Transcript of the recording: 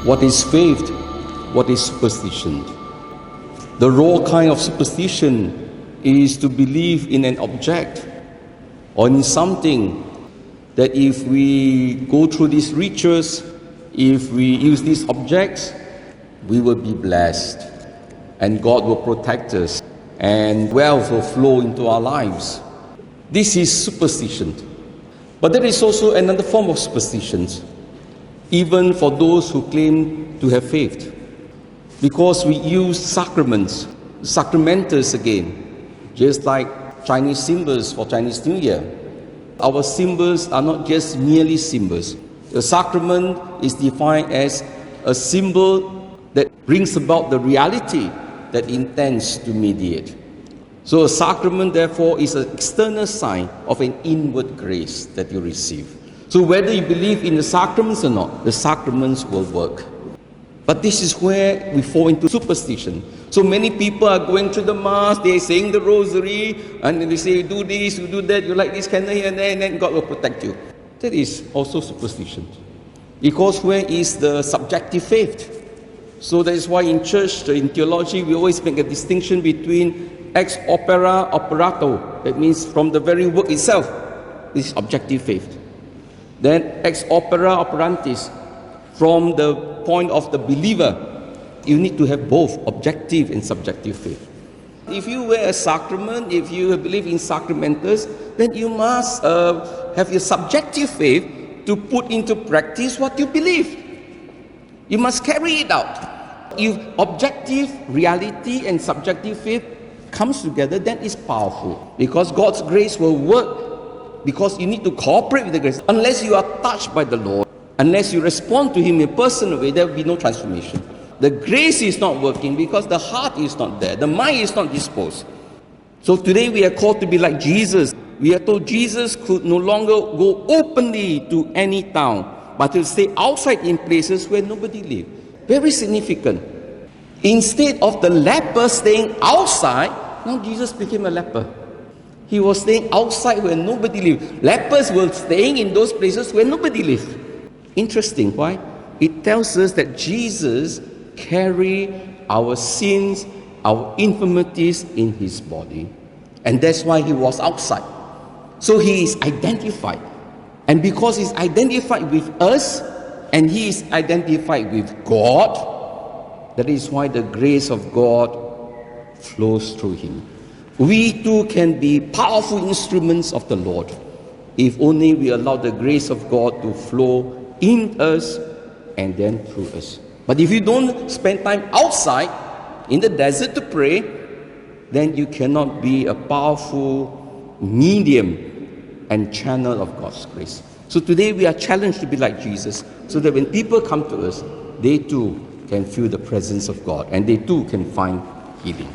What is faith? What is superstition? The raw kind of superstition is to believe in an object or in something that if we go through these rituals, if we use these objects, we will be blessed and God will protect us and wealth will flow into our lives. This is superstition. But there is also another form of superstitions, even for those who claim to have faith. Because we use sacraments, sacramentals again, just like Chinese symbols for Chinese New Year. Our symbols are not just merely symbols. A sacrament is defined as a symbol that brings about the reality that intends to mediate. So a sacrament, therefore, is an external sign of an inward grace that you receive. So whether you believe in the sacraments or not, the sacraments will work. But this is where we fall into superstition. So many people are going to the mass, they're saying the rosary, and they say, you do this, you do that, you like this candle here and there, and then God will protect you. That is also superstition. Because where is the subjective faith? So that is why in church, in theology, we always make a distinction between ex opere operato. That means from the very work itself, this is objective faith. Then ex opere operantis, from the point of the believer, you need to have both objective and subjective faith. If you wear a sacrament, if you believe in sacramentals, then you must have your subjective faith to put into practice what you believe. You must carry it out. If objective reality and subjective faith comes together, then it's powerful. Because God's grace will work, because you need to cooperate with the grace. Unless you are touched by the Lord, unless you respond to Him in a personal way, there will be no transformation. The grace is not working because the heart is not there. The mind is not disposed. So today we are called to be like Jesus. We are told Jesus could no longer go openly to any town, but to stay outside in places where nobody lived. Very significant. Instead of the leper staying outside, now Jesus became a leper. He was staying outside where nobody lived. Lepers were staying in those places where nobody lived. Interesting. Why? It tells us that Jesus carried our sins, our infirmities in His body. And that's why He was outside. So He is identified. And because He's identified with us, and He is identified with God, that is why the grace of God flows through Him. We too can be powerful instruments of the Lord, if only we allow the grace of God to flow in us and then through us. But if you don't spend time outside in the desert to pray, then you cannot be a powerful medium and channel of God's grace. So today we are challenged to be like Jesus, so that when people come to us, they too can feel the presence of God and they too can find healing.